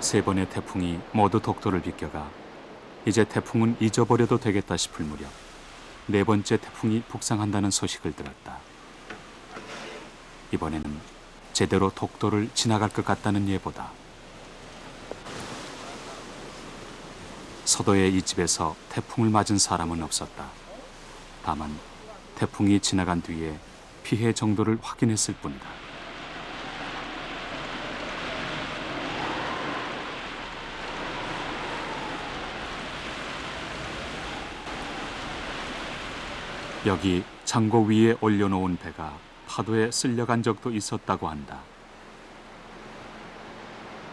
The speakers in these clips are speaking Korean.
세 번의 태풍이 모두 독도를 비껴가 이제 태풍은 잊어버려도 되겠다 싶을 무렵 네 번째 태풍이 북상한다는 소식을 들었다. 이번에는 제대로 독도를 지나갈 것 같다는 예보다. 서도의 이 집에서 태풍을 맞은 사람은 없었다. 다만 태풍이 지나간 뒤에 피해 정도를 확인했을 뿐이다. 여기 창고 위에 올려놓은 배가 파도에 쓸려간 적도 있었다고 한다.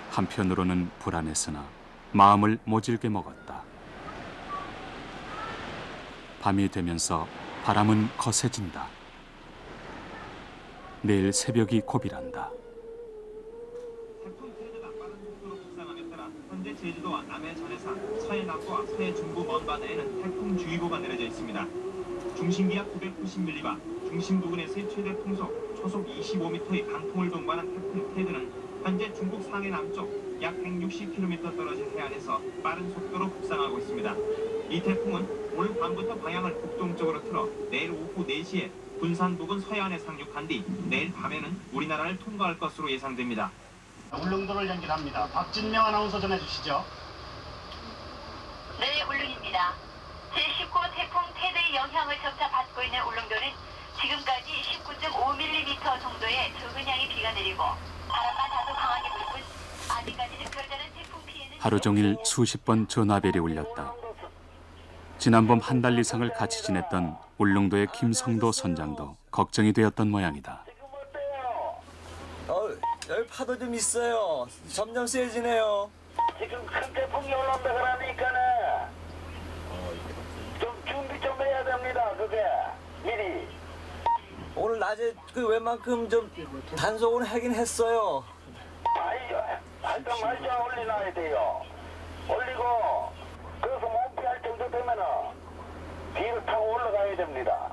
한편으로는 불안했으나 마음을 모질게 먹었다. 밤이 되면서 바람은 거세진다. 내일 새벽이 고비란다. 태풍 테드가 빠른 속도로 북상함에 따라 현재 제주도와 남해 전해상, 서해 남부와 서해 중부 먼 바다에는 태풍주의보가 내려져 있습니다. 중심기압 990밀리바, 중심 부근에서의 최대 풍속, 초속 25m의 강풍을 동반한 태풍 테드는 현재 중국 상해 남쪽 약 160km 떨어진 해안에서 빠른 속도로 북상하고 있습니다. 이 태풍은 오늘 밤부터 방향을 북동쪽으로 틀어 내일 오후 4시에 군산 부근 서해안에 상륙한 뒤 내일 밤에는 우리나라를 통과할 것으로 예상됩니다. 울릉도를 연결합니다. 박진명 아나운서 전해주시죠. 네, 울릉입니다. 제19 태풍 테드의 영향을 점차 받고 있는 울릉도는 지금까지 19.5mm 정도의 적은 양의 비가 내리고 바람만 다소 강하게 불 뿐 아직까지는 별다른 태풍 피해는 하루 종일 수십 번 전화벨이 울렸다. 지난밤 한 달 이상을 같이 지냈던 울릉도의 김성도 선장도 걱정이 되었던 모양이다. 여기 파도 좀 있어요. 점점 세지네요. 지금 큰 태풍이 올라온다 그러니까는 좀 준비 좀 해야 됩니다. 그게 미리. 오늘 낮에 그 웬만큼 좀 단속은 하긴 했어요. 일단 말자 올려놔야 돼요. 올리고 그래서 못 피할 정도 되면은 뒤로 타고 올라가야 됩니다.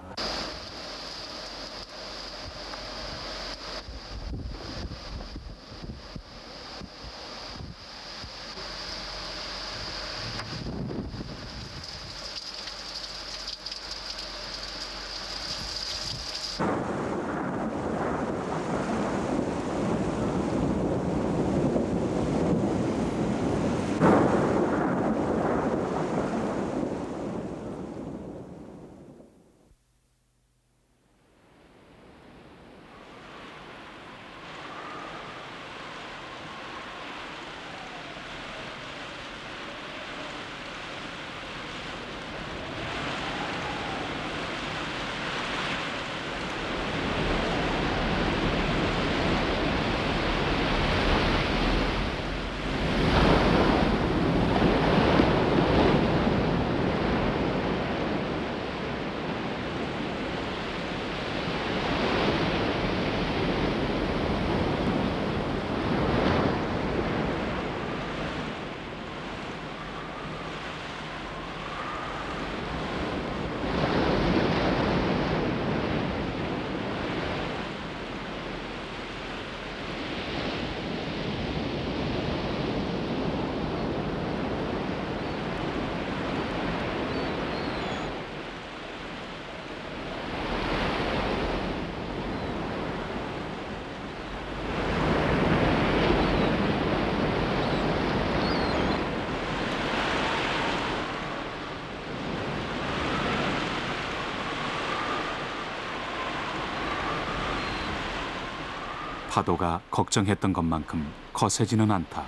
파도가 걱정했던 것만큼 거세지는 않다.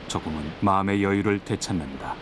조금은 마음의 여유를 되찾는다.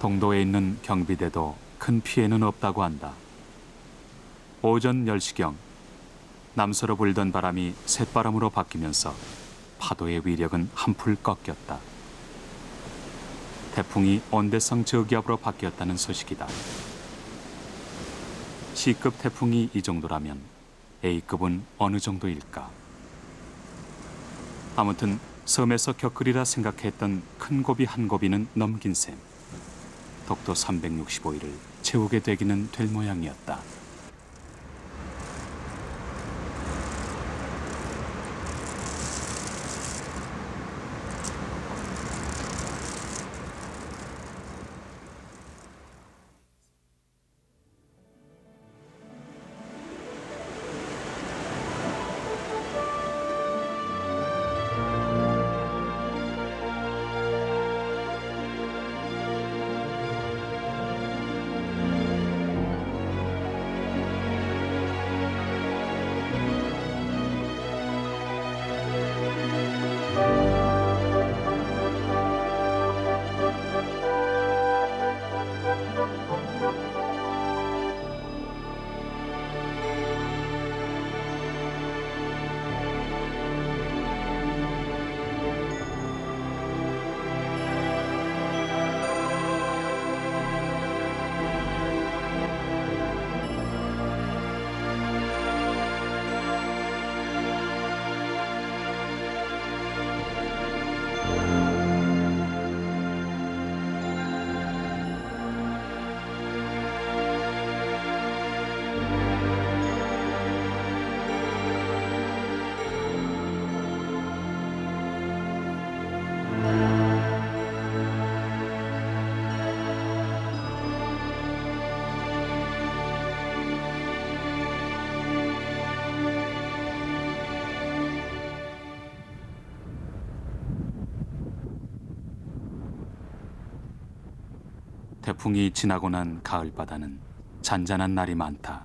동도에 있는 경비대도 큰 피해는 없다고 한다. 오전 10시경 남서로 불던 바람이 쇳바람으로 바뀌면서 파도의 위력은 한풀 꺾였다. 태풍이 온대성 저기압으로 바뀌었다는 소식이다. C급 태풍이 이 정도라면 A급은 어느 정도일까? 아무튼 섬에서 겪으리라 생각했던 큰 고비 한 고비는 넘긴 셈. 독도 365일을 채우게 되기는 될 모양이었다. 태풍이 지나고 난 가을바다는 잔잔한 날이 많다.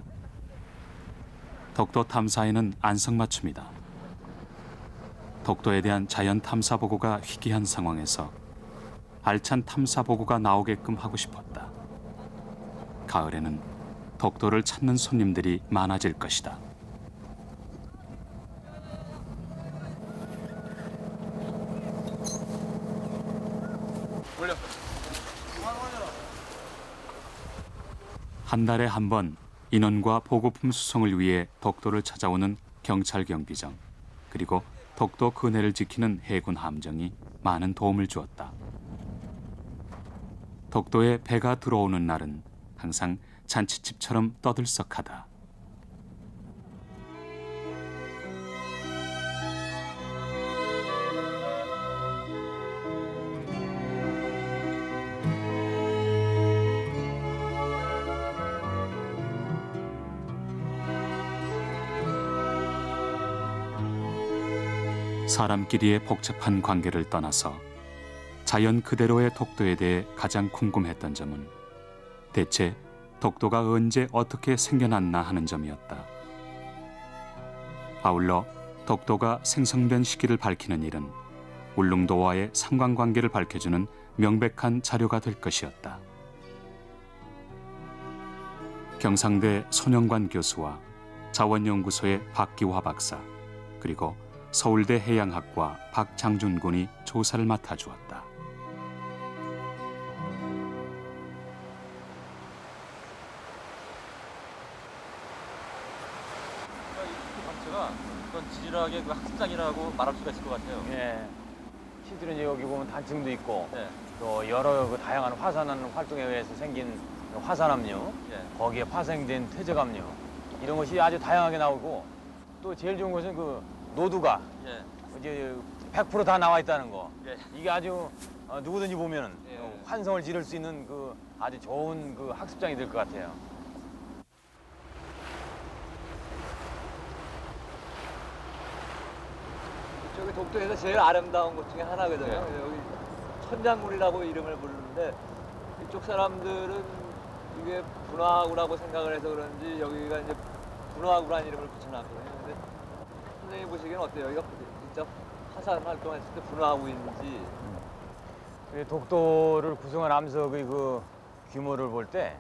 독도 탐사에는 안성맞춤이다. 독도에 대한 자연 탐사 보고가 희귀한 상황에서 알찬 탐사 보고가 나오게끔 하고 싶었다. 가을에는 독도를 찾는 손님들이 많아질 것이다. 한 달에 한 번 인원과 보급품 수송을 위해 독도를 찾아오는 경찰 경비정, 그리고 독도 근해를 지키는 해군 함정이 많은 도움을 주었다. 독도에 배가 들어오는 날은 항상 잔치집처럼 떠들썩하다. 사람끼리의 복잡한 관계를 떠나서 자연 그대로의 독도에 대해 가장 궁금했던 점은 대체 독도가 언제 어떻게 생겨났나 하는 점이었다. 아울러 독도가 생성된 시기를 밝히는 일은 울릉도와의 상관관계를 밝혀주는 명백한 자료가 될 것이었다. 경상대 손영관 교수와 자원연구소의 박기화 박사, 그리고 서울대 해양학과 박장준 군이 조사를 맡아주었다. 자체가 어떤 지질학의 그 학습장이라고 말할 수가 있을 것 같아요. 예. 실제로 이제 여기 보면 단층도 있고 네. 또 여러 그 다양한 화산하는 활동에 의해서 생긴 화산압류, 예. 거기에 파생된 퇴적압류 이런 것이 아주 다양하게 나오고 또 제일 좋은 것은 그 노두가 예. 이제 100% 다 나와 있다는 거. 예. 이게 아주 누구든지 보면은 예. 환성을 지를 수 있는 그 아주 좋은 그 학습장이 될 것 같아요. 저기 독도에서 제일 아름다운 곳 중에 하나거든요. 여기 천장굴이라고 이름을 부르는데 이쪽 사람들은 이게 분화구라고 생각을 해서 그런지 여기가 이제 분화구라는 이름을 붙여놨거든요. 근데 선생님 보시기엔 어때요? 여기가 진짜 화산 활동했을 때 분화구인지. 독도를 구성한 암석의 그 규모를 볼 때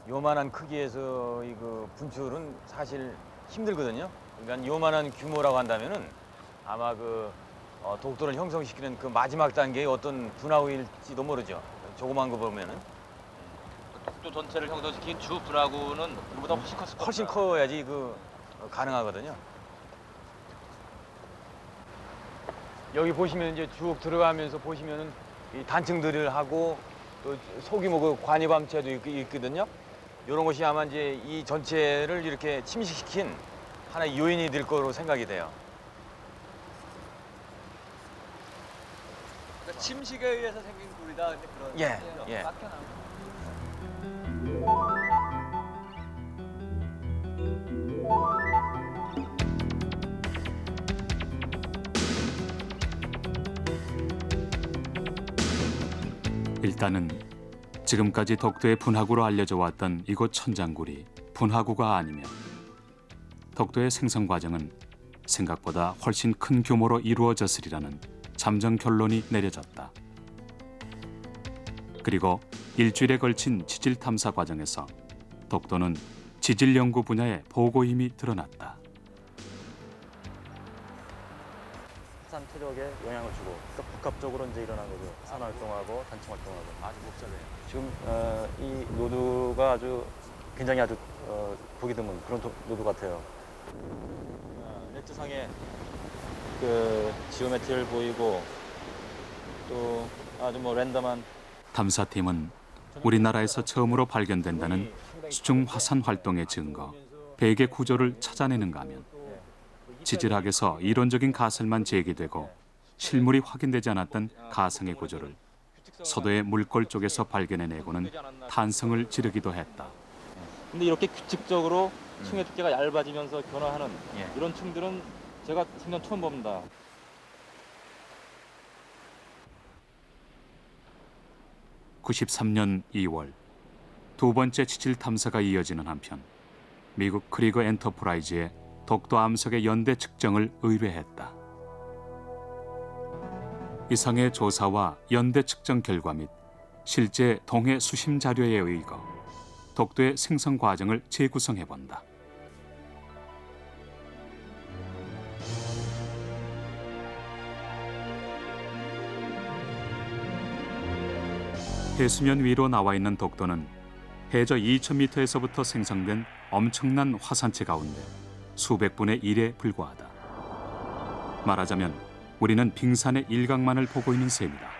요만한 크기에서 이 그 분출은 사실 힘들거든요. 그러니까 요만한 규모라고 한다면은 아마 독도를 형성시키는 그 마지막 단계의 어떤 분화구일지도 모르죠. 조그만 거 보면은 독도 전체를 형성시킨 주 분화구는 이보다 훨씬 컸을 겁니다. 훨씬 커야지 가능하거든요. 여기 보시면 이제 쭉 들어가면서 보시면은 이 단층들을 하고 또 소규모 그 관이밤체도 있거든요. 이런 것이 아마 이제 이 전체를 이렇게 침식시킨 하나의 요인이 될 거로 생각이 돼요. 그러니까 침식에 의해서 생긴 굴이다. 근데 그런 예, 예. 일단은 지금까지 독도의 분화구로 알려져 왔던 이곳 천장굴이 분화구가 아니면 독도의 생성 과정은 생각보다 훨씬 큰 규모로 이루어졌으리라는 잠정 결론이 내려졌다. 그리고 일주일에 걸친 지질 탐사 과정에서 독도는 지질 연구 분야의 보고힘이 드러났다. 산 체력에 영향을 주고 또 복합적으로 이제 일어난 거죠. 산 활동하고 단층 활동하고 아주 복잡해요. 지금 이 노두가 아주 굉장히 아주 보기 드문 그런 노두 같아요. 네트상에 그 지오메트리를 보이고 또 아주 뭐 랜덤한 탐사팀은 우리나라에서 처음으로 발견된다는 수중 화산 활동의 증거, 베개 구조를 찾아내는가 하면 지질학에서 이론적인 가설만 제기되고 실물이 확인되지 않았던 가상의 구조를 서도의 물골 쪽에서 발견해내고는 탄성을 지르기도 했다. 근데 이렇게 규칙적으로 층의 두께가 얇아지면서 변화하는 예. 이런 층들은 제가 생전 처음 봅니다. (93년 2월) 두 번째 지질 탐사가 이어지는 한편 미국 크리거 엔터프라이즈의 독도 암석의 연대 측정을 의뢰했다. 이상의 조사와 연대 측정 결과 및 실제 동해 수심 자료에 의거 독도의 생성 과정을 재구성해 본다. 해수면 위로 나와 있는 독도는 해저 2,000m에서부터 생성된 엄청난 화산체 가운데 수백 분의 1에 불과하다. 말하자면 우리는 빙산의 일각만을 보고 있는 셈이다.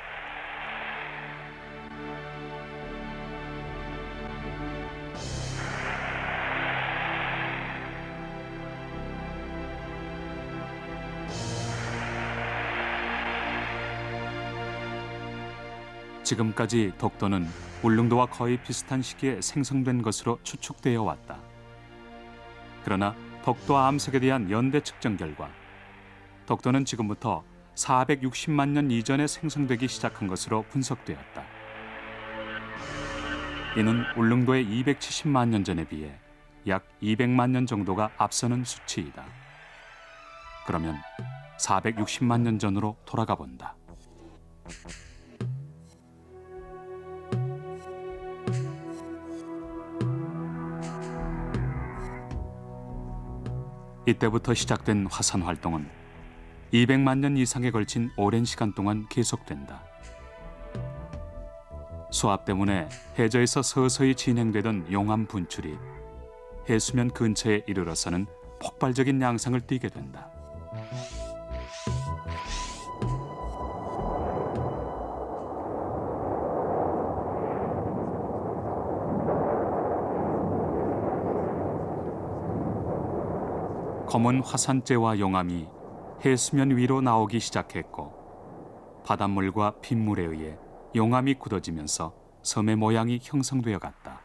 지금까지 독도는 울릉도와 거의 비슷한 시기에 생성된 것으로 추측되어 왔다. 그러나 독도 암석에 대한 연대 측정 결과 독도는 지금부터 460만 년 이전에 생성되기 시작한 것으로 분석되었다. 이는 울릉도의 270만 년 전에 비해 약 200만 년 정도가 앞서는 수치이다. 그러면 460만 년 전으로 돌아가 본다. 이때부터 시작된 화산 활동은 200만 년 이상에 걸친 오랜 시간 동안 계속된다. 수압 때문에 해저에서 서서히 진행되던 용암 분출이 해수면 근처에 이르러서는 폭발적인 양상을 띠게 된다. 검은 화산재와 용암이 해수면 위로 나오기 시작했고 바닷물과 빗물에 의해 용암이 굳어지면서 섬의 모양이 형성되어 갔다.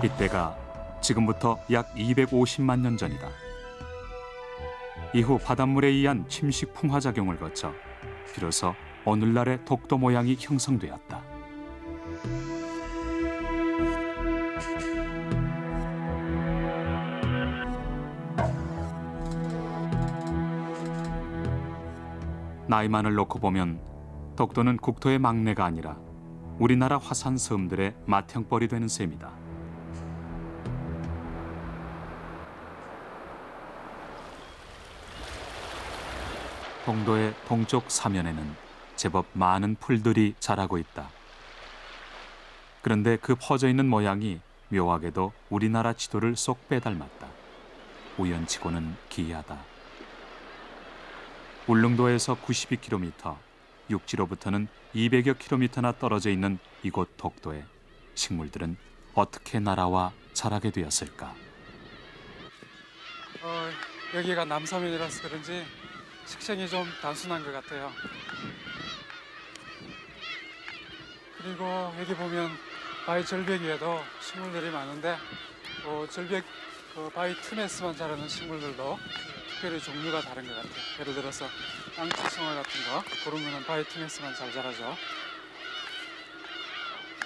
이때가 지금부터 약 250만 년 전이다. 이후 바닷물에 의한 침식 풍화작용을 거쳐 비로소 오늘날의 독도 모양이 형성되었다. 나이만을 놓고 보면 독도는 국토의 막내가 아니라 우리나라 화산 섬들의 맏형벌이 되는 셈이다. 동도의 동쪽 사면에는 제법 많은 풀들이 자라고 있다. 그런데 그 퍼져 있는 모양이 묘하게도 우리나라 지도를 쏙 빼닮았다. 우연치고는 기이하다. 울릉도에서 92km, 육지로부터는 200여 킬로미터나 떨어져 있는 이곳 독도에 식물들은 어떻게 날아와 자라게 되었을까? 여기가 남서면이라서 그런지 식생이 좀 단순한 것 같아요. 그리고 여기 보면 바위 절벽 위에도 식물들이 많은데 절벽 바위 틈에서만 자라는 식물들도 특별히 종류가 다른 것 같아요. 예를 들어서 앙치송화 같은 거 그런 거는 바위 틈에서만 잘 자라죠.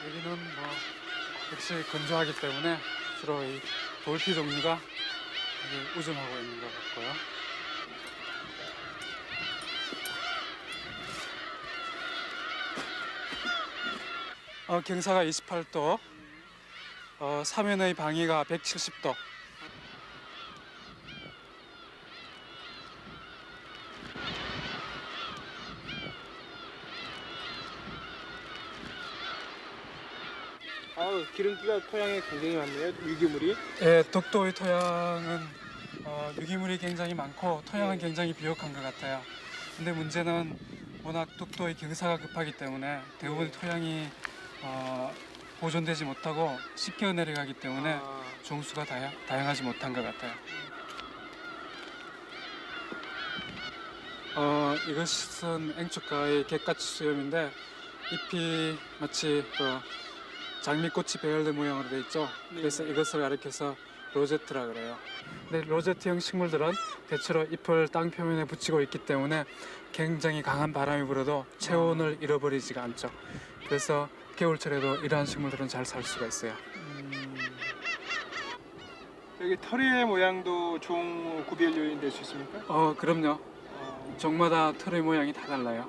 여기는 역시 건조하기 때문에 주로 이 돌피 종류가 여기 우점하고 있는 것 같고요. 경사가 28도, 사면의 방위가 170도. 기름기가 토양에 굉장히 많네요. 유기물이. 예, 독도의 토양은 유기물이 굉장히 많고 토양은 굉장히 비옥한 것 같아요. 근데 문제는 워낙 독도의 경사가 급하기 때문에 대부분 토양이 보존되지 못하고 씻겨 내려가기 때문에 종수가 다양하지 못한 것 같아요. 이것은 앵축가의 갯가치 수염인데 잎이 마치 장미꽃이 배열된 모양으로 되어 있죠. 그래서 이것을 가리켜서 로제트라 그래요. 근데 로제트형 식물들은 대체로 잎을 땅 표면에 붙이고 있기 때문에 굉장히 강한 바람이 불어도 체온을 잃어버리지가 않죠. 그래서 겨울철에도 이러한 식물들은 잘 살 수가 있어요. 여기 털의 모양도 종 구별 요인 될 수 있습니까? 그럼요. 종마다 털의 모양이 다 달라요.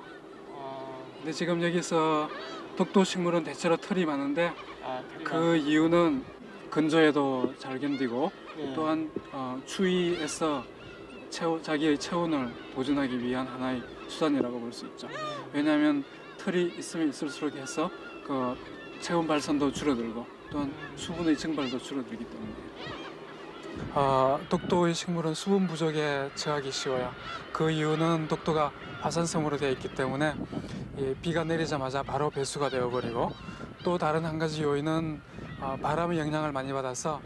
근데 지금 여기서 독도 식물은 대체로 털이 많은데 그 이유는 건조에도 잘 견디고 또한 추위에서 자기의 체온을 보존하기 위한 하나의 수단이라고 볼 수 있죠. 왜냐하면 털이 있으면 있을수록 해서 그 체온 발산도 줄어들고 또한 수분의 증발도 줄어들기 때문에 독도의 식물은 수분 부족에 처하기 쉬워요. 그 이유는 독도가 화산섬으로 되어 있기 때문에 비가 내리자마자 바로 배수가 되어버리고 또 다른 한 가지 요인은 바람의 영향을 많이 받아서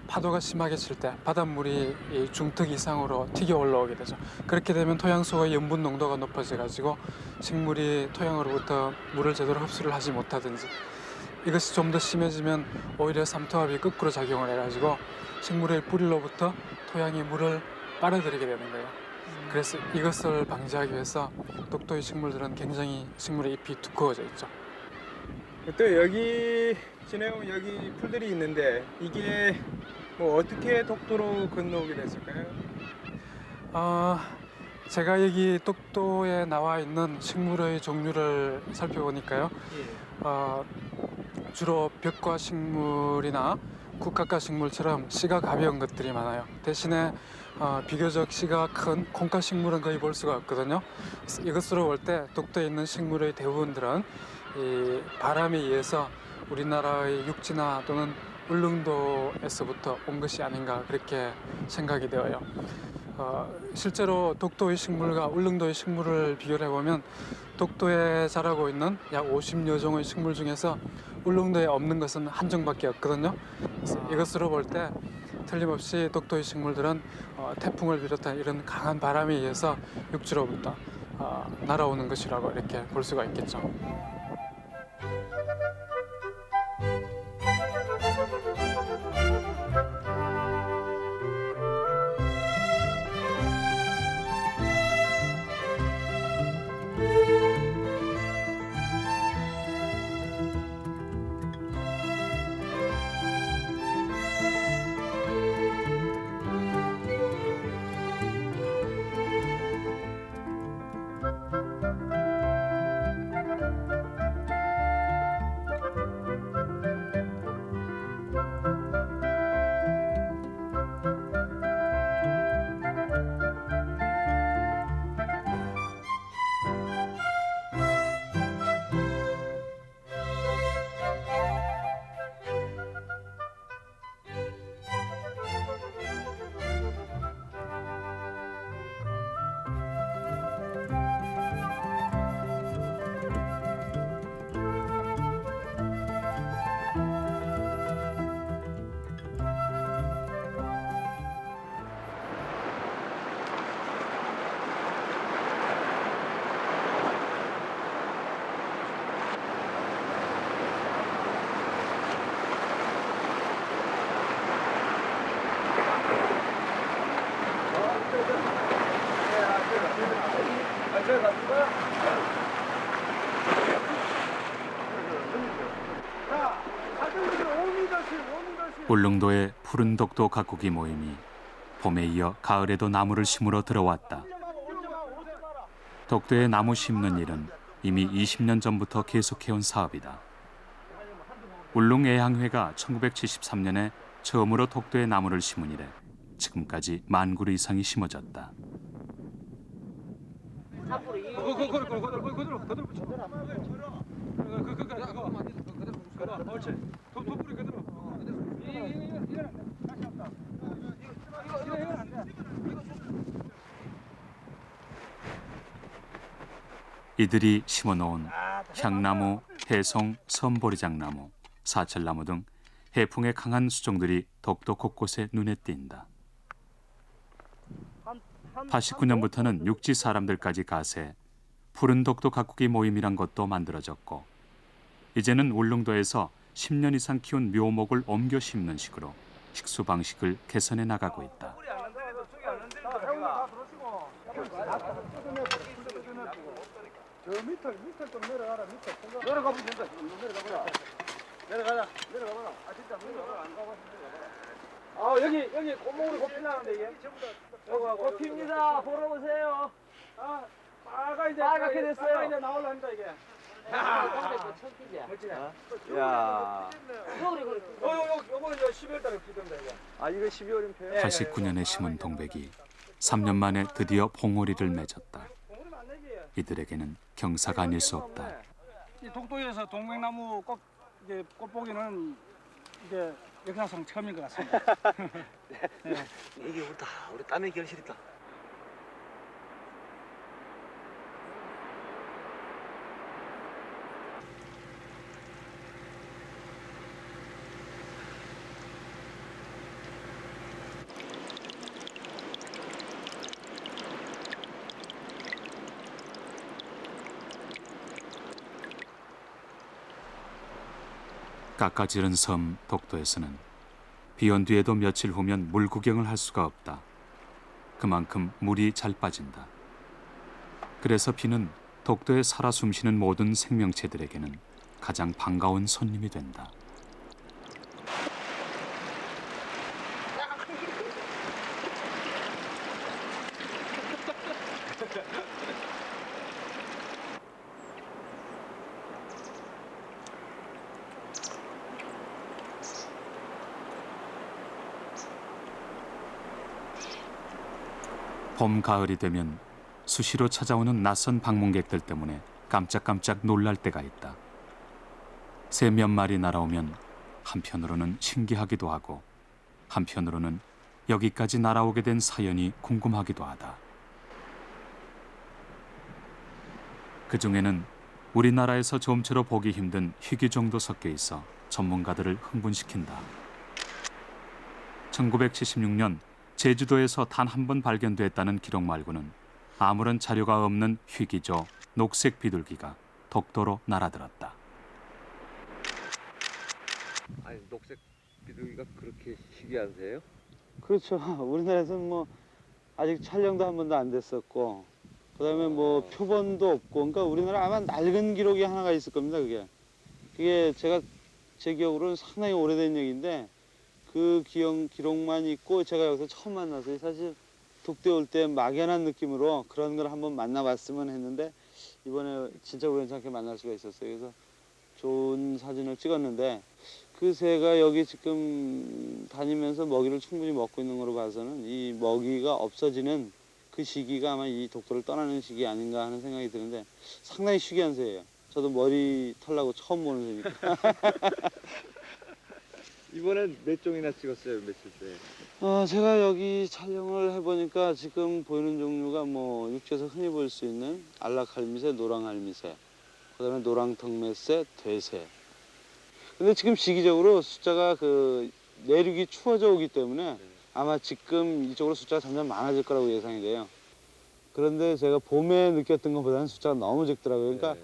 파도가 심하게 칠 때 바닷물이 중턱 이상으로 튀겨 올라오게 되죠. 그렇게 되면 토양 속의 염분 농도가 높아져 가지고 식물이 토양으로부터 물을 제대로 흡수를 하지 못하든지 이것이 좀 더 심해지면 오히려 삼투압이 거꾸로 작용을 해가지고 식물의 뿌리로부터 토양이 물을 빨아들이게 되는 거예요. 그래서 이것을 방지하기 위해서 독도의 식물들은 굉장히 식물의 잎이 두꺼워져 있죠. 또 여기 지내면 여기 풀들이 있는데 이게 어떻게 독도로 건너오게 됐을까요? 제가 여기 독도에 나와 있는 식물의 종류를 살펴보니까요. 주로 벽과 식물이나 국화과 식물처럼 씨가 가벼운 것들이 많아요. 대신에 비교적 씨가 큰 콩과 식물은 거의 볼 수가 없거든요. 이것으로 볼 때 독도에 있는 식물의 대부분들은 이 바람에 의해서 우리나라의 육지나 또는 울릉도에서부터 온 것이 아닌가 그렇게 생각이 되어요. 실제로 독도의 식물과 울릉도의 식물을 비교를 해보면 독도에 자라고 있는 약 50여 종의 식물 중에서 울릉도에 없는 것은 한 종밖에 없거든요. 그래서 이것으로 볼 때 틀림없이 독도의 식물들은 태풍을 비롯한 이런 강한 바람에 의해서 육지로부터 날아오는 것이라고 이렇게 볼 수가 있겠죠. 울릉도의 푸른 독도 가꾸기 모임이 봄에 이어 가을에도 나무를 심으러 들어왔다. 독도에 나무 심는 일은 이미 20년 전부터 계속해온 사업이다. 울릉애향회가 1973년에 처음으로 독도에 나무를 심은 이래 지금까지 10,000그루 이상이 심어졌다. 이들이 심어놓은 향나무, 해송, 섬보리장나무, 사철나무 등 해풍에 강한 수종들이 독도 곳곳에 눈에 띈다. 89년부터는 육지 사람들까지 가세 푸른 독도 가꾸기 모임이란 것도 만들어졌고 이제는 울릉도에서 10년 이상 키운 묘목을 옮겨 심는 식으로 식수 방식을 개선해 나가고 있다. 내려가보면 된다. 내려가자. 아 진짜 안 가봤는데. 여기 골목으로 곱히려는데 이게. 곱힙니다. 보러 오세요. 빠가 이제 빨갛게 됐어요. 빠가 이제 나올랍니다 이게. 야. 요거는 12월달에 피던다 이게. 아 이거 12월인표요? 89년에 심은 동백이 3년 만에 드디어 봉오리를 맺었다. 이들에게는 경사가 아닐 수 없다. 이 독도에서 동백나무 꽃 보기는 이게 역사상 처음인 것 같습니다. 이게 우리 땀의 결실이다. 깎아지른 섬 독도에서는 비온 뒤에도 며칠 후면 물 구경을 할 수가 없다. 그만큼 물이 잘 빠진다. 그래서 비는 독도에 살아 숨쉬는 모든 생명체들에게는 가장 반가운 손님이 된다. 봄, 가을이 되면 수시로 찾아오는 낯선 방문객들 때문에 깜짝깜짝 놀랄 때가 있다. 새 몇 마리 날아오면 한편으로는 신기하기도 하고 한편으로는 여기까지 날아오게 된 사연이 궁금하기도 하다. 그중에는 우리나라에서 좀처럼 보기 힘든 희귀종도 섞여 있어 전문가들을 흥분시킨다. 1976년 제주도에서 단 한 번 발견됐다는 기록 말고는 아무런 자료가 없는 희귀조 녹색 비둘기가 독도로 날아들었다. 아니 녹색 비둘기가 그렇게 희귀한데요? 그렇죠. 우리나라에서는 뭐 아직 촬영도 한 번도 안 됐었고, 그다음에 뭐 표본도 없고, 그러니까 우리나라 아마 낡은 기록이 하나가 있을 겁니다. 그게 제 기억으로는 상당히 오래된 얘기인데 그 기록만 있고 제가 여기서 처음 만났어요. 사실 독도에 올 때 막연한 느낌으로 그런 걸 한번 만나봤으면 했는데 이번에 진짜 우연찮게 만날 수가 있었어요. 그래서 좋은 사진을 찍었는데 그 새가 여기 지금 다니면서 먹이를 충분히 먹고 있는 거로 봐서는 이 먹이가 없어지는 그 시기가 아마 이 독도를 떠나는 시기 아닌가 하는 생각이 드는데 상당히 희귀한 새예요. 저도 머리 털라고 처음 보는 새니까. 이번엔 몇 종이나 찍었어요, 며칠 때? 제가 여기 촬영을 해보니까 지금 보이는 종류가 뭐 육지에서 흔히 볼 수 있는 안락할미새, 노랑할미새, 그다음에 노랑턱매새, 돼새. 근데 지금 시기적으로 숫자가 내륙이 추워져 오기 때문에 아마 지금 이쪽으로 숫자가 점점 많아질 거라고 예상이 돼요. 그런데 제가 봄에 느꼈던 것보다는 숫자가 너무 적더라고요. 그러니까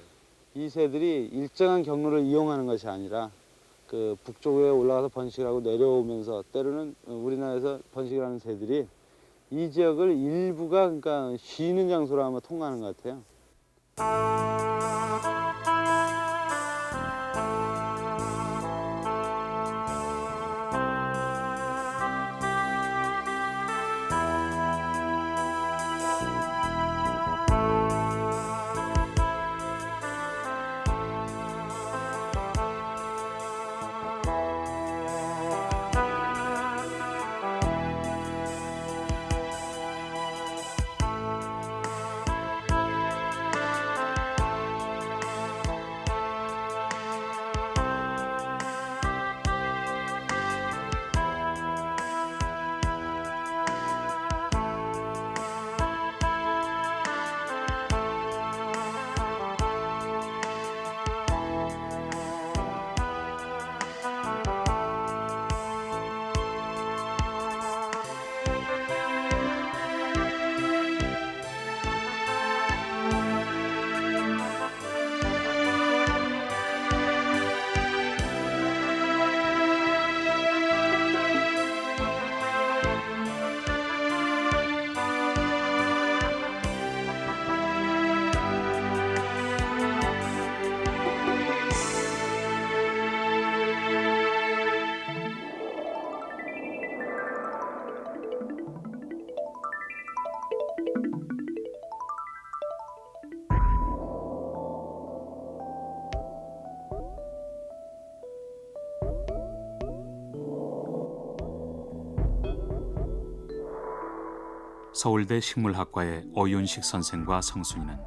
이 새들이 일정한 경로를 이용하는 것이 아니라 그 북쪽에 올라가서 번식을 하고 내려오면서 때로는 우리나라에서 번식을 하는 새들이 이 지역을 일부가 그러니까 쉬는 장소로 아마 통과하는 것 같아요. 서울대 식물학과의 어윤식 선생과 성순이는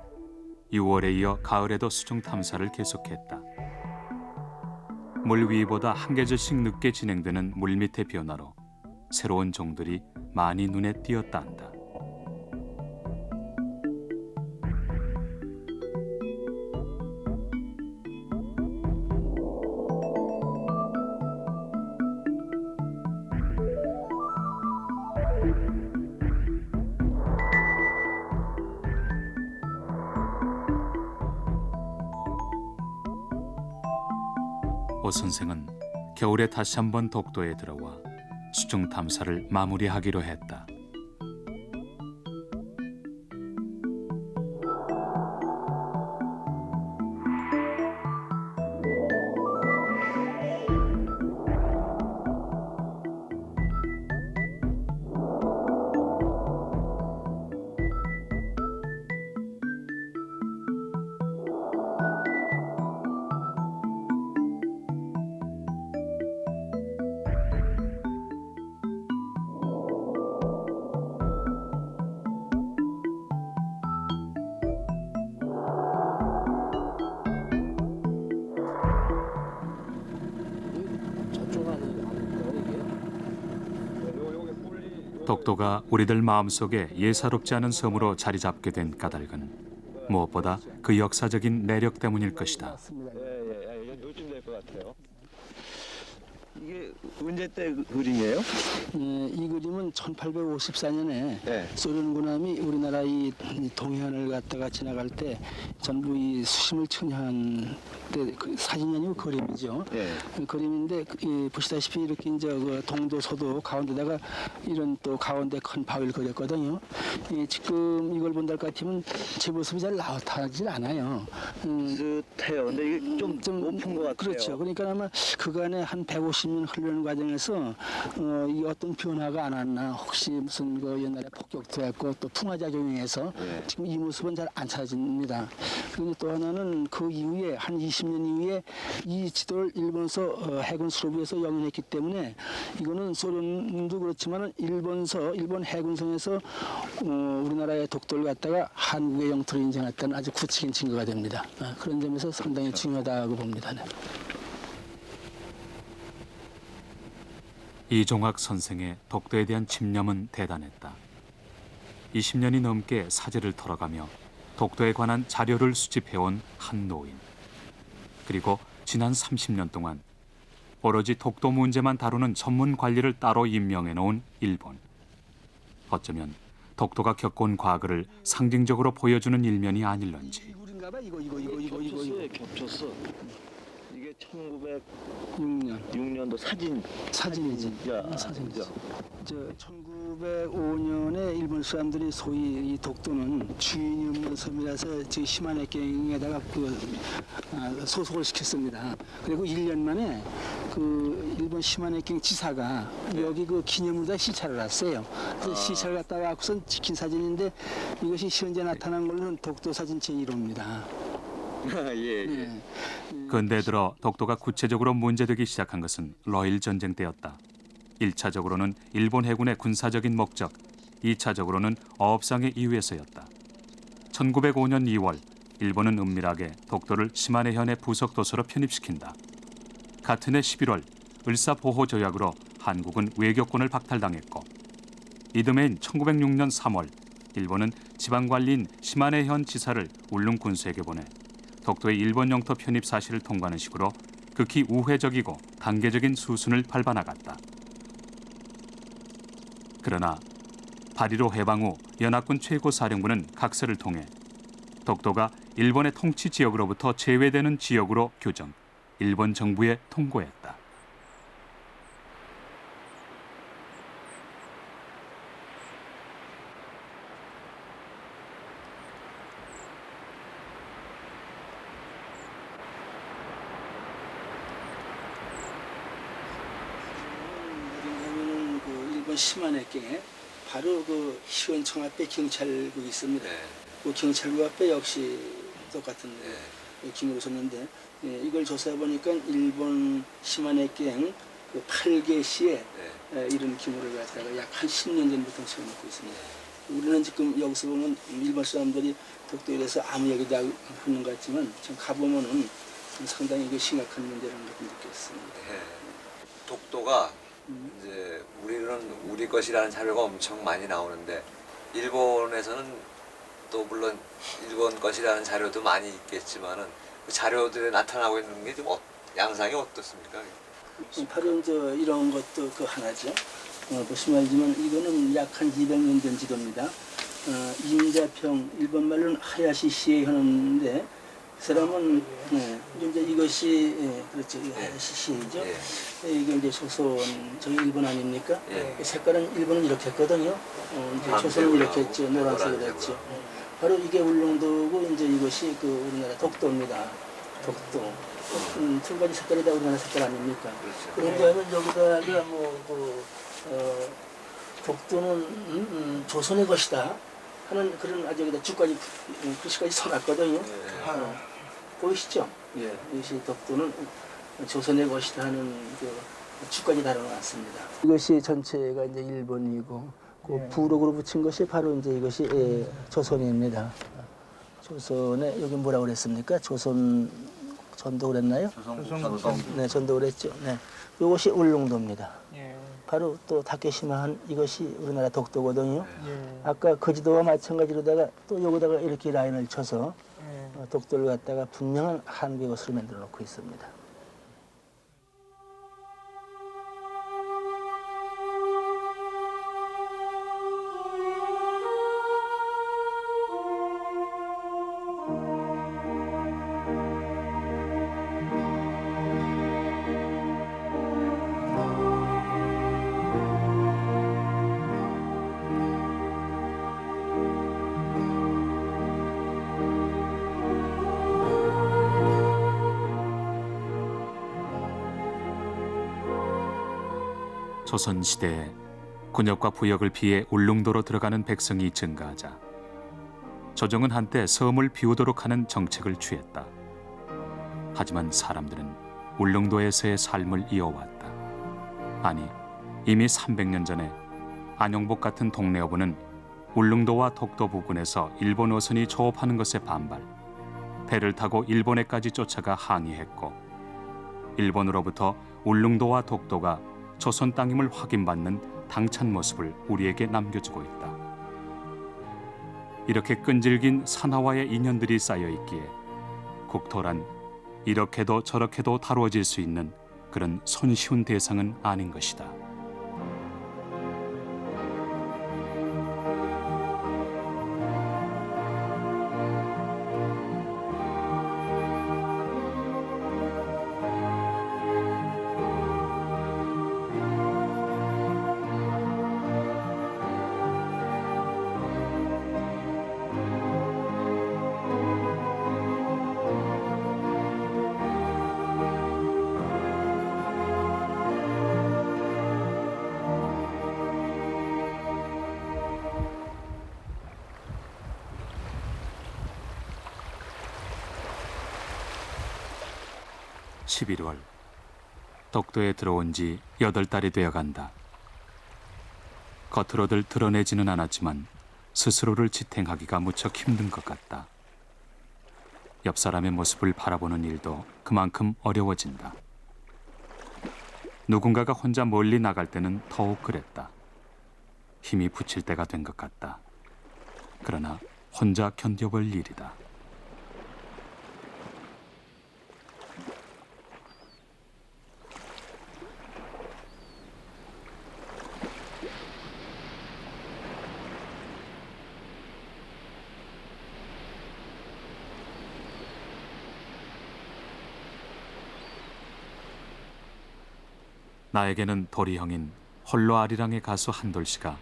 6월에 이어 가을에도 수중 탐사를 계속했다. 물 위보다 한 계절씩 늦게 진행되는 물밑의 변화로 새로운 종들이 많이 눈에 띄었다 한다. 오 선생은 겨울에 다시 한번 독도에 들어와 수중 탐사를 마무리하기로 했다. 독도가 우리들 마음속에 예사롭지 않은 섬으로 자리 잡게 된 까닭은 무엇보다 그 역사적인 내력 때문일 것이다. 요즘 될 것 같아요. 이게 언제 때 그림이에요? 이 그림은 1854년에 네. 소련 군함이 우리나라 이 동해안을 갔다가 지나갈 때 전부 이 수심을 청량한 때 그 사진이 아니고 그림이죠. 네. 그림인데 보시다시피 이렇게 이제 그 동도 서도 가운데다가 이런 또 가운데 큰 바위를 그렸거든요. 지금 이걸 본달 같으면 제 모습이 잘 나타나질 않아요. 비슷해요. 근데 이게 좀 높은 것 같아요. 그렇죠. 그러니까 아마 그간에 한 150년 흐르는 과정에서 이 어떤 변화가 안 왔나, 혹시 무슨 그 옛날에 폭격도 했고 또 풍화작용해서 지금 이 모습은 잘 안 찾아집니다. 그리고 또 하나는 그 이후에 한 20년 이후에 이 지도를 일본서 해군 수로부에서 영연했기 때문에 이거는 소련도 그렇지만 일본 해군성에서 우리나라의 독도를 갖다가 한국의 영토로 인정했다는 아주 구체적인 증거가 됩니다. 그런 점에서 상당히 중요하다고 봅니다. 네. 이종학 선생의 독도에 대한 집념은 대단했다. 20년이 넘게 사제를 털어가며 독도에 관한 자료를 수집해온 한 노인. 그리고 지난 30년 동안 오로지 독도 문제만 다루는 전문 관리를 따로 임명해놓은 일본. 어쩌면 독도가 겪어온 과거를 상징적으로 보여주는 일면이 아닐런지. 이거 겹쳤어. 이게 1906년도 사진이지. 사진이죠. 1905년에 일본 사람들이 소위 이 독도는 주인이 없는 섬이라서 저 시마네경에다가 소속을 시켰습니다. 그리고 1년 만에 그 일본 시마네경 지사가 여기 그 기념으로 시찰을 왔어요. 그래서 시찰을 갔다 와서선 찍힌 사진인데 이것이 현재 나타난 걸로는 독도 사진 제1호입니다. 근대 들어 독도가 구체적으로 문제되기 시작한 것은 러일 전쟁 때였다. 1차적으로는 일본 해군의 군사적인 목적, 2차적으로는 어업상의 이유에서였다. 1905년 2월, 일본은 은밀하게 독도를 시마네현의 부속 도서로 편입시킨다. 같은 해 11월, 을사보호조약으로 한국은 외교권을 박탈당했고, 이듬해인 1906년 3월, 일본은 지방관리인 시마네현 지사를 울릉 군수에게 보내 독도의 일본 영토 편입 사실을 통과하는 식으로 극히 우회적이고 단계적인 수순을 밟아나갔다. 그러나 8.15 해방 후 연합군 최고사령부는 각서를 통해 독도가 일본의 통치 지역으로부터 제외되는 지역으로 규정, 일본 정부에 통고했다. 시마네경에 바로 그 시원청 앞에 경찰국이 있습니다. 그 경찰국 앞에 역시 똑같은 기물을 섰는데 이걸 조사해 보니까 일본 시마네경 그 8개 시에 이런 기물을 갖다가 약 한 10년 전부터 세워놓고 있습니다. 우리는 지금 여기서 보면 일본 사람들이 독도에 대해서 아무 얘기도 하는 것 같지만 지금 가보면은 상당히 이게 심각한 문제라는 걸 느꼈습니다. 독도가 이제 우리 것이라는 자료가 엄청 많이 나오는데 일본에서는 또 물론 일본 것이라는 자료도 많이 있겠지만은 그 자료들에 나타나고 있는 게 좀 양상이 어떻습니까? 바로 이제 이런 것도 그 하나죠. 보시면 알지만 이거는 약 한 200년 된 지도입니다. 임자평 일본말로는 하야시 시에 하는데 그 사람은 이제 이것이 그렇죠. 하야시 시죠. 이게 이제 조선 저기 일본 아닙니까? 색깔은 일본은 이렇게 했거든요. 이제 조선은 이렇게 했죠. 노란색으로 했죠. 바로 이게 울릉도고 이제 이것이 그 우리나라 독도입니다. 독도. 두 가지 색깔이 다 우리나라 색깔 아닙니까? 그런데 하면 여기다가 독도는 조선의 것이다 하는 그런 아주 여기다 주까지 글씨까지 써놨거든요. 보이시죠? 이것이 독도는 조선의 것이다 하는 그 주까지 달아놨습니다. 이것이 전체가 이제 일본이고 그 부록으로 붙인 것이 바로 이제 이것이 조선입니다. 조선에 여기 뭐라고 그랬습니까? 조선 전도 그랬나요? 네, 전도 그랬죠. 네, 이것이 울릉도입니다. 바로 또 다케시마한 이것이 우리나라 독도거든요. 아까 거지도와 마찬가지로다가 또 여기다가 이렇게 라인을 쳐서 독도를 갖다가 분명한 한국의 것으로 만들어 놓고 있습니다. 조선시대에 군역과 부역을 피해 울릉도로 들어가는 백성이 증가하자 조정은 한때 섬을 비우도록 하는 정책을 취했다. 하지만 사람들은 울릉도에서의 삶을 이어왔다. 아니, 이미 300년 전에 안용복 같은 동네 어부는 울릉도와 독도 부근에서 일본 어선이 조업하는 것에 반발, 배를 타고 일본에까지 쫓아가 항의했고, 일본으로부터 울릉도와 독도가 조선 땅임을 확인받는 당찬 모습을 우리에게 남겨주고 있다. 이렇게 끈질긴 산하와의 인연들이 쌓여 있기에 국토란 이렇게도 저렇게도 다루어질 수 있는 그런 손쉬운 대상은 아닌 것이다. (11월) 독도에 들어온 지 8달이 되어간다. 겉으로들 드러내지는 않았지만 스스로를 지탱하기가 무척 힘든 것 같다. 옆 사람의 모습을 바라보는 일도 그만큼 어려워진다. 누군가가 혼자 멀리 나갈 때는 더욱 그랬다. 힘이 붙일 때가 된 것 같다. 그러나 혼자 견뎌볼 일이다. 나에게는 도리 형인 홀로 아리랑의 가수 한돌 씨가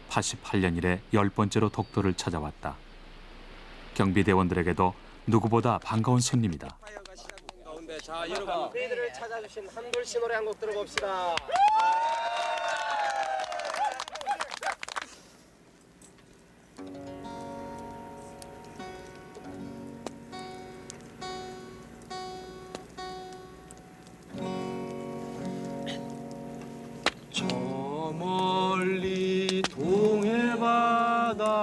88년 이래 10번째로 독도를 찾아왔다. 경비대원들에게도 누구보다 반가운 손님이다. 자, 여러분 저희들을 찾아주신 한돌 씨 노래 한 곡 들어봅시다. 저 멀리 동해 바다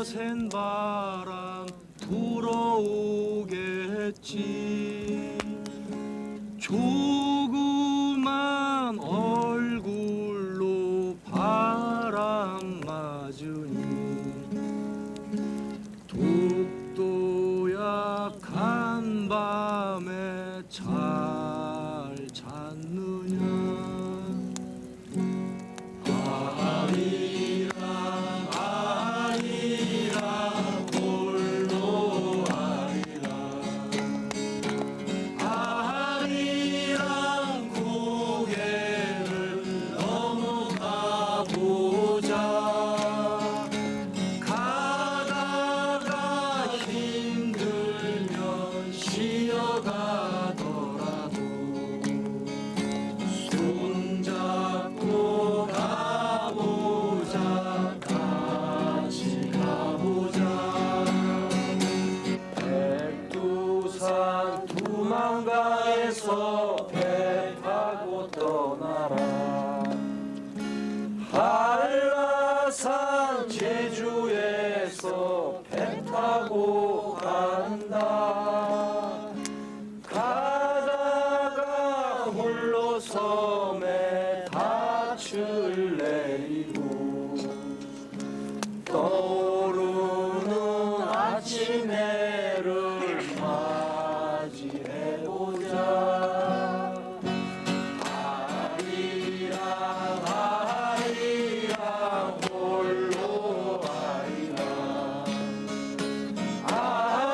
거센 바람 불어오겠지. 조그만 얼굴로 바람 맞으니 독도 약한 밤에 잘 잤느냐. 아리랑 아리랑 홀로 아리랑 고개를 넘어가 보자. 가다가 힘들면 쉬어가더라도 손잡고 가보자. 같이 가보자. 백두산 두만강에서 배 타고 떠나라. 한라산 제주에서 배 타고 간다. 가다가 홀로 섬에 닻을 내리고 떠오르는 아침 해를 맞이해보자. 아리랑 아리랑 홀로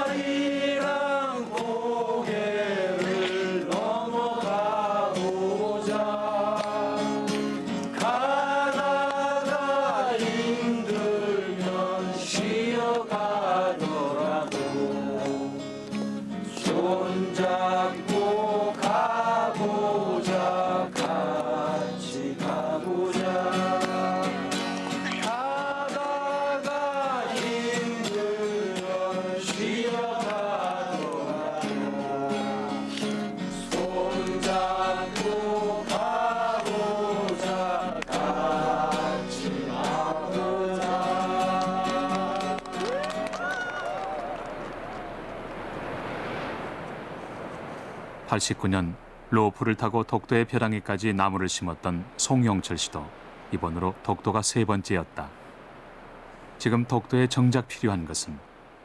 아리랑 고개를 넘어가 보자. 가다가 힘들면 쉬어가더라도 손잡고 가보자. 같이 가보자. 가다가 힘들면 쉬어가더라도 손잡고 가보자. 같이 가보자. 89년 로프를 타고 독도의 벼랑에까지 나무를 심었던 송영철 씨도 이번으로 독도가 세 번째였다. 지금 독도에 정작 필요한 것은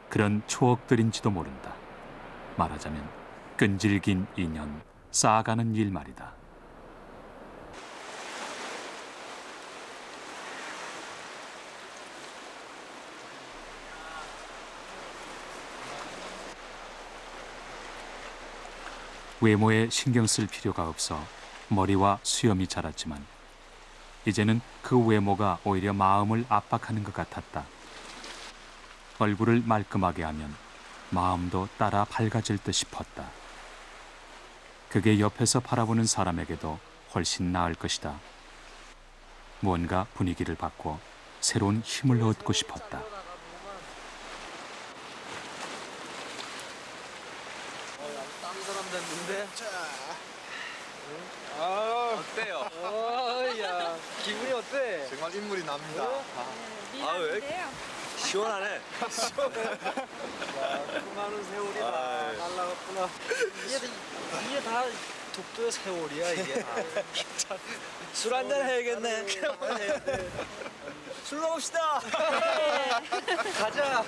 그런 추억들인지도 모른다. 말하자면 끈질긴 인연, 쌓아가는 일 말이다. 외모에 신경 쓸 필요가 없어 머리와 수염이 자랐지만 이제는 그 외모가 오히려 마음을 압박하는 것 같았다. 얼굴을 말끔하게 하면 마음도 따라 밝아질 듯 싶었다. 그게 옆에서 바라보는 사람에게도 훨씬 나을 것이다. 무언가 분위기를 바꿔 새로운 힘을 얻고 싶었다. 딴 사람 됐는데. 어때요? 야, 기분이 어때? 정말 인물이 납니다. 왜? 시원하네. 수많은 세월이 다 날라갔구나. 이게 다 독도의 세월이야 이게. 술 한잔 해야겠네. 술 먹읍시다. 가자.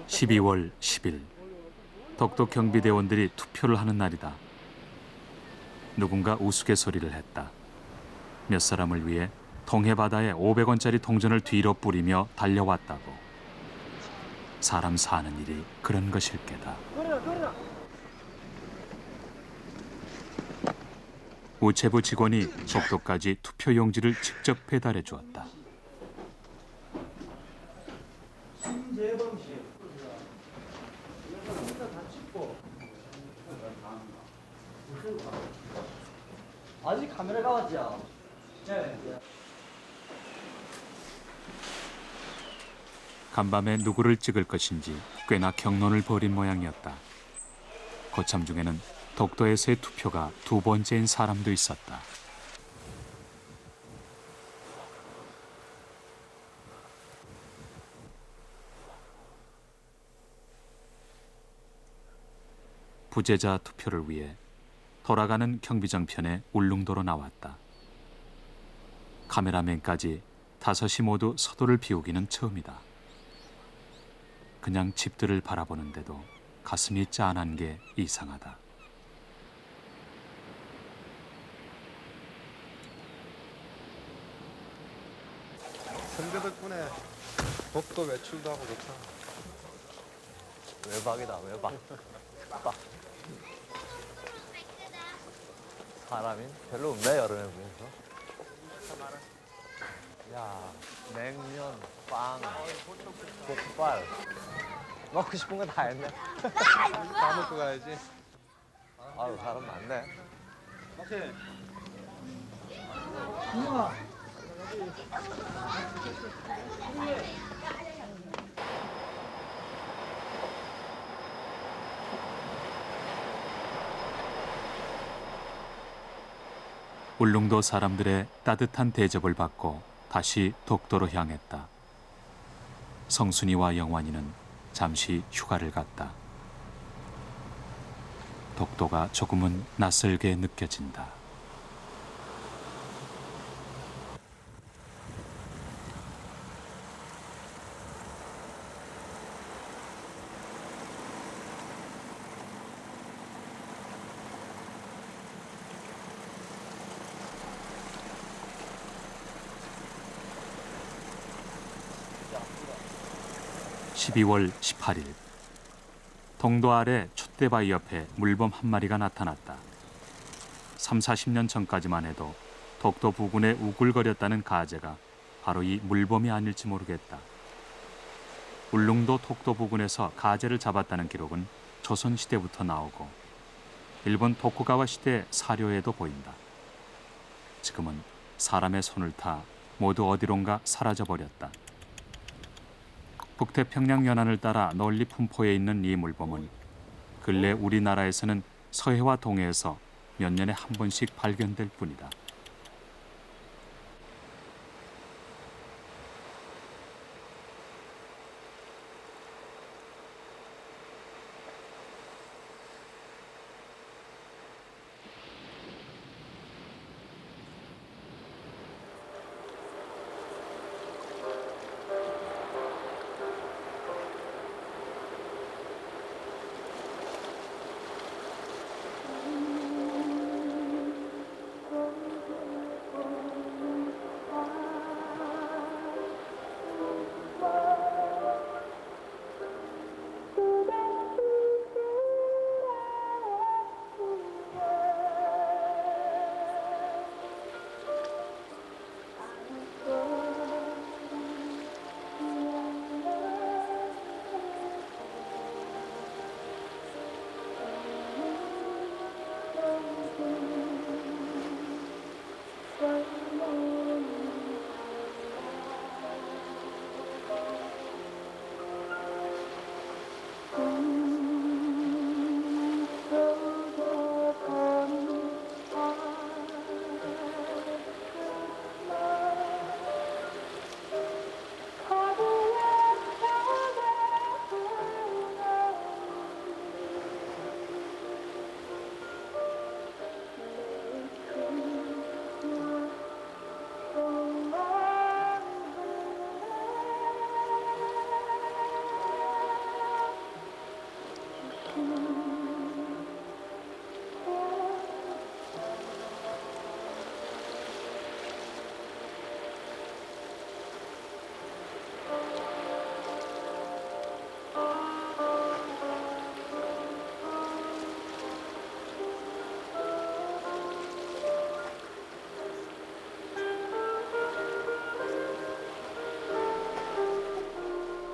12월 10일 덕도 경비대원들이 투표를 하는 날이다. 누군가 우스갯소리를 했다. 몇 사람을 위해 동해바다에 500원짜리 동전을 뒤로 뿌리며 달려왔다고. 사람 사는 일이 그런 것일 게다. 우체부 직원이 복도까지 투표용지를 직접 배달해 주었다. 아직 카메라가 왔죠? 네. 간밤에 누구를 찍을 것인지 꽤나 경론을 벌인 모양이었다. 거참 중에는 독도에서의 투표가 두 번째인 사람도 있었다. 부재자 투표를 위해 돌아가는 경비정편에 울릉도로 나왔다. 카메라맨까지 5이 모두 서도를 비우기는 처음이다. 그냥 집들을 바라보는데도 가슴이 짠한 게 이상하다. 선배 덕분에 독도 외출도 하고 좋다. 외박이다, 외박. 사람이 별로 없네, 여름에 보면서. 야, 냉면, 빵, 족발. 먹고 싶은 거 다 했네. 다 먹고 가야지. 아유, 사람 많네. 오케이. 울릉도 사람들의 따뜻한 대접을 받고 다시 독도로 향했다. 성순이와 영환이는 잠시 휴가를 갔다. 독도가 조금은 낯설게 느껴진다. (12월 18일) 동도 아래 촛대바위 옆에 물범 한 마리가 나타났다. 30-40년 전까지만 해도 독도 부근에 우글거렸다는 가재가 바로 이 물범이 아닐지 모르겠다. 울릉도 독도 부근에서 가재를 잡았다는 기록은 조선시대부터 나오고 일본 토쿠가와 시대 사료에도 보인다. 지금은 사람의 손을 타 모두 어디론가 사라져버렸다. 북태평양 연안을 따라 널리 분포해 있는 이 물범은 근래 우리나라에서는 서해와 동해에서 몇 년에 한 번씩 발견될 뿐이다.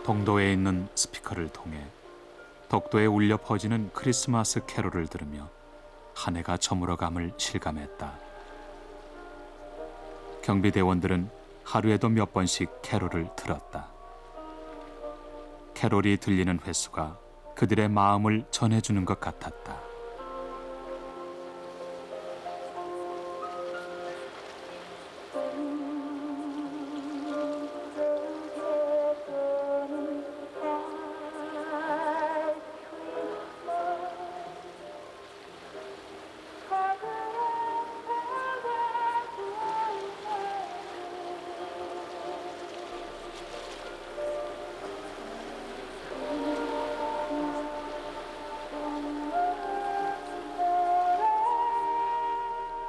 동도에 있는 스피커를 통해 덕도에 울려 퍼지는 크리스마스 캐롤을 들으며 한 해가 저물어감을 실감했다. 경비대원들은 하루에도 몇 번씩 캐롤을 들었다. 캐롤이 들리는 횟수가 그들의 마음을 전해주는 것 같았다.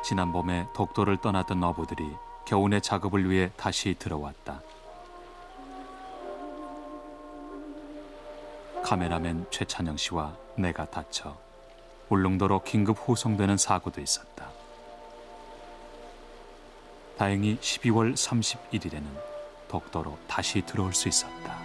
지난 봄에 독도를 떠났던 어부들이 겨우내 작업을 위해 다시 들어왔다. 카메라맨 최찬영 씨와 내가 다쳐 울릉도로 긴급 후송되는 사고도 있었다. 다행히 12월 31일에는 독도로 다시 들어올 수 있었다.